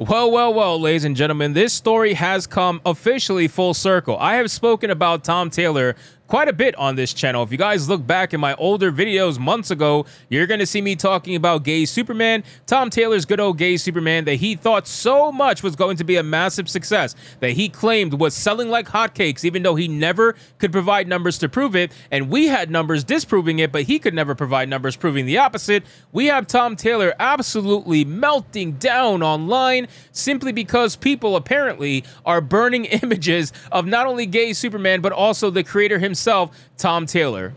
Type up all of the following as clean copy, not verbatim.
Well, ladies and gentlemen, this story has come officially full circle. I have spoken about Tom Taylor quite a bit on this channel. If you guys look back in my older videos months ago, you're going to see me talking about gay Superman, Tom Taylor's good old gay Superman that he thought so much was going to be a massive success, that he claimed was selling like hotcakes, even though he never could provide numbers to prove it. And we had numbers disproving it, but he could never provide numbers proving the opposite. We have Tom Taylor absolutely melting down online simply because people apparently are burning images of not only gay Superman, but also the creator himself, Tom Taylor.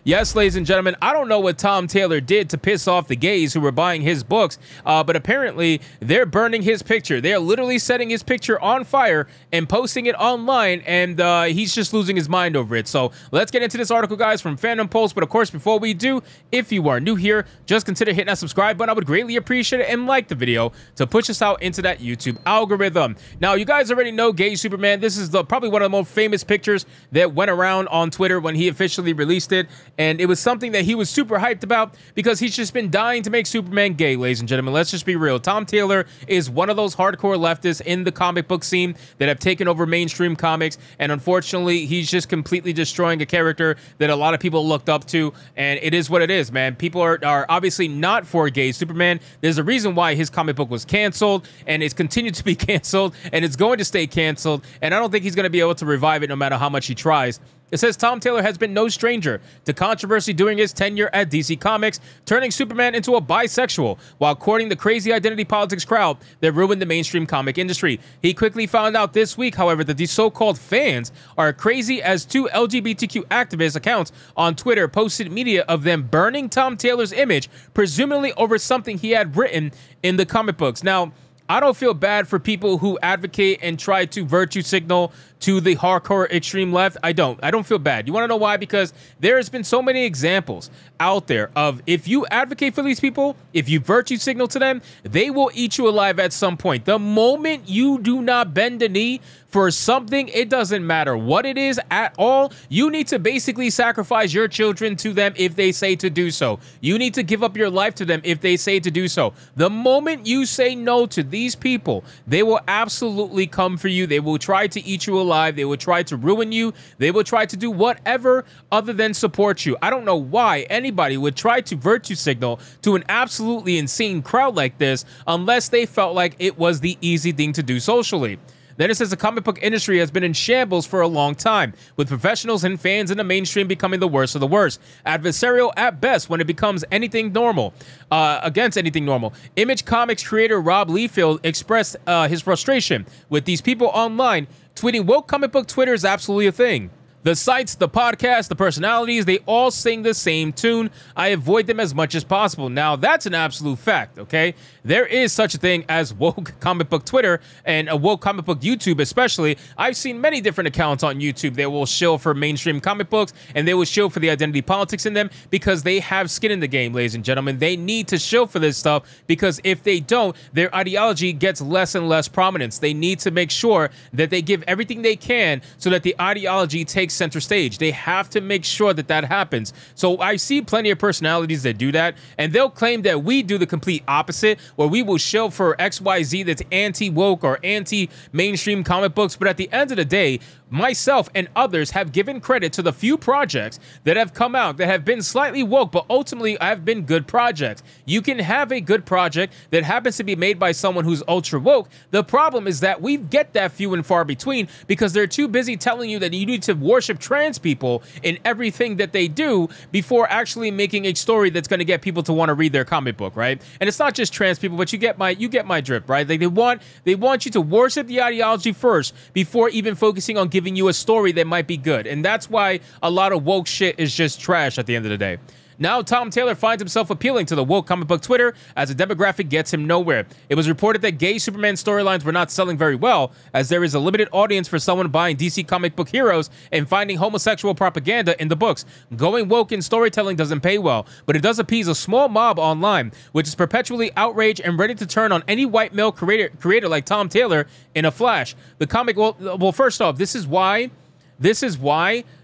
Yes, ladies and gentlemen, I don't know what Tom Taylor did to piss off the gays who were buying his books, but apparently they're burning his picture. They're literally setting his picture on fire and posting it online, and he's just losing his mind over it. So let's get into this article, guys, from Fandom Pulse. But of course, before we do, if you are new here, just consider hitting that subscribe button. I would greatly appreciate it, and like the video to push us out into that YouTube algorithm. Now, you guys already know gay Superman. This is probably one of the most famous pictures that went around on Twitter when he officially released it. And it was something that he was super hyped about because he's just been dying to make Superman gay, ladies and gentlemen. Let's just be real. Tom Taylor is one of those hardcore leftists in the comic book scene that have taken over mainstream comics. And unfortunately, he's just completely destroying a character that a lot of people looked up to. And it is what it is, man. People are obviously not for gay Superman. There's a reason why his comic book was canceled, and it's continued to be canceled, and it's going to stay canceled. And I don't think he's going to be able to revive it no matter how much he tries. It says Tom Taylor has been no stranger to controversy during his tenure at DC Comics, turning Superman into a bisexual while courting the crazy identity politics crowd that ruined the mainstream comic industry. He quickly found out this week, however, that these so-called fans are crazy, as two LGBTQ activist accounts on Twitter posted media of them burning Tom Taylor's image, presumably over something he had written in the comic books. Now, I don't feel bad for people who advocate and try to virtue signal to the hardcore extreme left. I don't feel bad. You want to know why? Because there has been so many examples out there of, if you advocate for these people, if you virtue signal to them, they will eat you alive at some point. The moment you do not bend the knee for something, it doesn't matter what it is at all, you need to basically sacrifice your children to them if they say to do so. You need to give up your life to them if they say to do so. The moment you say no to these people, they will absolutely come for you. They will try to eat you alive. They will try to ruin you. They will try to do whatever other than support you. I don't know why anybody would try to virtue signal to an absolutely insane crowd like this unless they felt like it was the easy thing to do socially. Then it says the comic book industry has been in shambles for a long time, with professionals and fans in the mainstream becoming the worst of the worst. Adversarial at best when it becomes anything normal, against anything normal. Image Comics creator Rob Liefeld expressed his frustration with these people online, tweeting, "Woke comic book Twitter is absolutely a thing. The sites, the podcasts, the personalities, they all sing the same tune. I avoid them as much as possible." Now, that's an absolute fact, okay? There is such a thing as woke comic book Twitter and a woke comic book YouTube especially. I've seen many different accounts on YouTube that will shill for mainstream comic books, and they will shill for the identity politics in them because they have skin in the game, ladies and gentlemen. They need to shill for this stuff because if they don't, their ideology gets less and less prominence. They need to make sure that they give everything they can so that the ideology takes center stage. They have to make sure that that happens. So I see plenty of personalities that do that, and they'll claim that we do the complete opposite, where we will shill for XYZ that's anti-woke or anti-mainstream comic books. But at the end of the day, myself and others have given credit to the few projects that have come out that have been slightly woke, but ultimately have been good projects. You can have a good project that happens to be made by someone who's ultra woke. The problem is that we get that few and far between because they're too busy telling you that you need to worship trans people in everything that they do before actually making a story that's going to get people to want to read their comic book, right? And it's not just trans people, but you get my drip, right? Like they want you to worship the ideology first before even focusing on giving you a story that might be good. And that's why a lot of woke shit is just trash at the end of the day. Now Tom Taylor finds himself appealing to the woke comic book Twitter as a demographic gets him nowhere. It was reported that gay Superman storylines were not selling very well, as there is a limited audience for someone buying DC comic book heroes and finding homosexual propaganda in the books. Going woke in storytelling doesn't pay well, but it does appease a small mob online, which is perpetually outraged and ready to turn on any white male creator like Tom Taylor in a flash. The comic, well, first off, this is why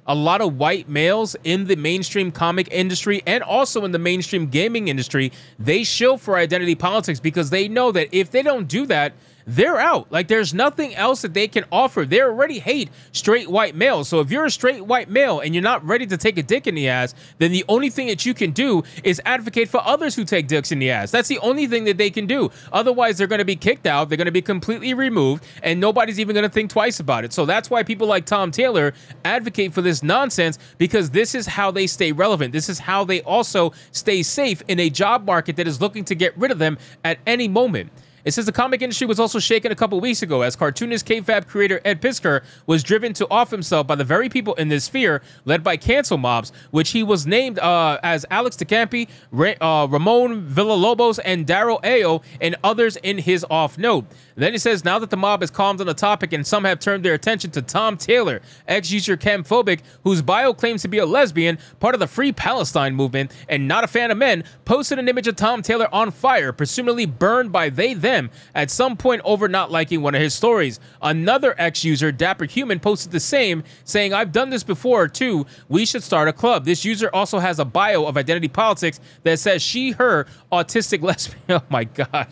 a lot of white males in the mainstream comic industry and also in the mainstream gaming industry, they shill for identity politics, because they know that if they don't do that, they're out. Like, there's nothing else that they can offer. They already hate straight white males. So if you're a straight white male and you're not ready to take a dick in the ass, then the only thing that you can do is advocate for others who take dicks in the ass. That's the only thing that they can do. Otherwise, they're going to be kicked out. They're going to be completely removed, and nobody's even going to think twice about it. So that's why people like Tom Taylor advocate for this nonsense, because this is how they stay relevant. This is how they also stay safe in a job market that is looking to get rid of them at any moment. It says the comic industry was also shaken a couple weeks ago as cartoonist kayfabe creator Ed Piskor was driven to off himself by the very people in this sphere led by cancel mobs, which he was named as Alex DeCampi, Ramon Villalobos, and Daryl Ayo, and others in his off note. Then it says, now that the mob has calmed on the topic and some have turned their attention to Tom Taylor, ex-user Chemphobic, whose bio claims to be a lesbian, part of the Free Palestine movement, and not a fan of men, posted an image of Tom Taylor on fire, presumably burned by them at some point over not liking one of his stories. Another ex-user, Dapper Human, posted the same, saying, I've done this before too, we should start a club. This user also has a bio of identity politics that says she, her, autistic lesbian. Oh my God.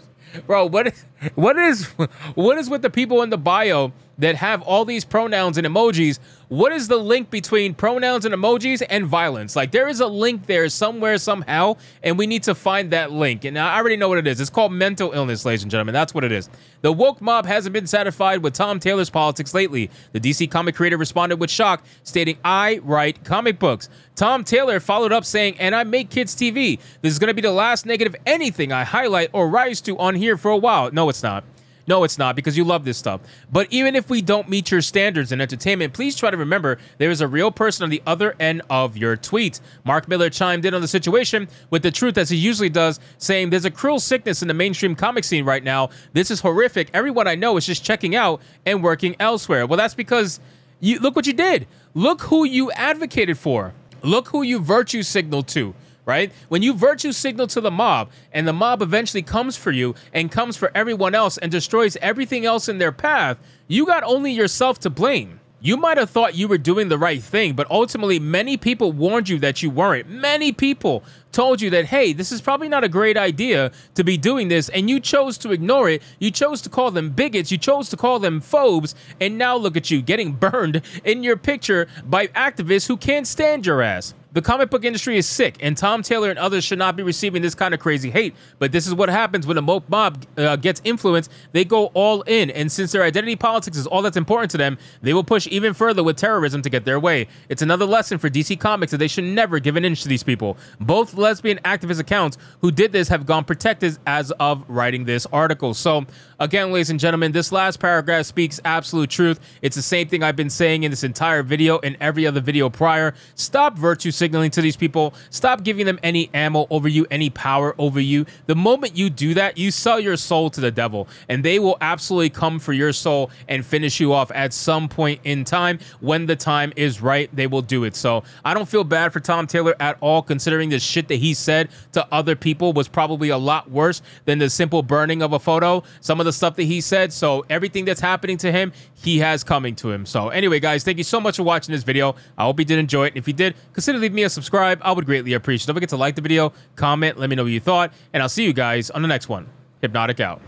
Bro, what is with the people in the bio that have all these pronouns and emojis? What is the link between pronouns and emojis and violence? Like, there is a link there somewhere, somehow, and we need to find that link. And I already know what it is. It's called mental illness, ladies and gentlemen. That's what it is. The woke mob hasn't been satisfied with Tom Taylor's politics lately. The DC comic creator responded with shock, stating, I write comic books. Tom Taylor followed up saying, and I make kids TV. This is going to be the last negative anything I highlight or rise to on here for a while. No, it's not. No, it's not, because you love this stuff. But even if we don't meet your standards in entertainment, please try to remember there is a real person on the other end of your tweets. Mark Miller chimed in on the situation with the truth, as he usually does, saying there's a cruel sickness in the mainstream comic scene right now. This is horrific. Everyone I know is just checking out and working elsewhere. Well, that's because you look what you did. Look who you advocated for. Look who you virtue signaled to. Right? When you virtue signal to the mob, and the mob eventually comes for you and comes for everyone else and destroys everything else in their path, you got only yourself to blame. You might have thought you were doing the right thing, but ultimately many people warned you that you weren't. Many people told you that, hey, this is probably not a great idea to be doing this, and you chose to ignore it. You chose to call them bigots. You chose to call them phobes, and now look at you getting burned in your picture by activists who can't stand your ass. The comic book industry is sick, and Tom Taylor and others should not be receiving this kind of crazy hate. But this is what happens when a woke mob gets influence. They go all in, and since their identity politics is all that's important to them, they will push even further with terrorism to get their way. It's another lesson for DC Comics that they should never give an inch to these people. Both lesbian activist accounts who did this have gone protected as of writing this article. So, again, ladies and gentlemen, this last paragraph speaks absolute truth. It's the same thing I've been saying in this entire video and every other video prior. Stop virtue signaling to these people. Stop giving them any ammo over you, any power over you. The moment you do that, you sell your soul to the devil, and they will absolutely come for your soul and finish you off at some point in time. When the time is right, they will do it. So I don't feel bad for Tom Taylor at all, considering the shit that he said to other people was probably a lot worse than the simple burning of a photo. Some of the stuff that he said. So everything that's happening to him, he has coming to him. So anyway, guys, thank you so much for watching this video. I hope you did enjoy it. If you did, consider leaving me a subscribe. I would greatly appreciate it. Don't forget to like the video, comment, let me know what you thought, and I'll see you guys on the next one. Hypnotic out.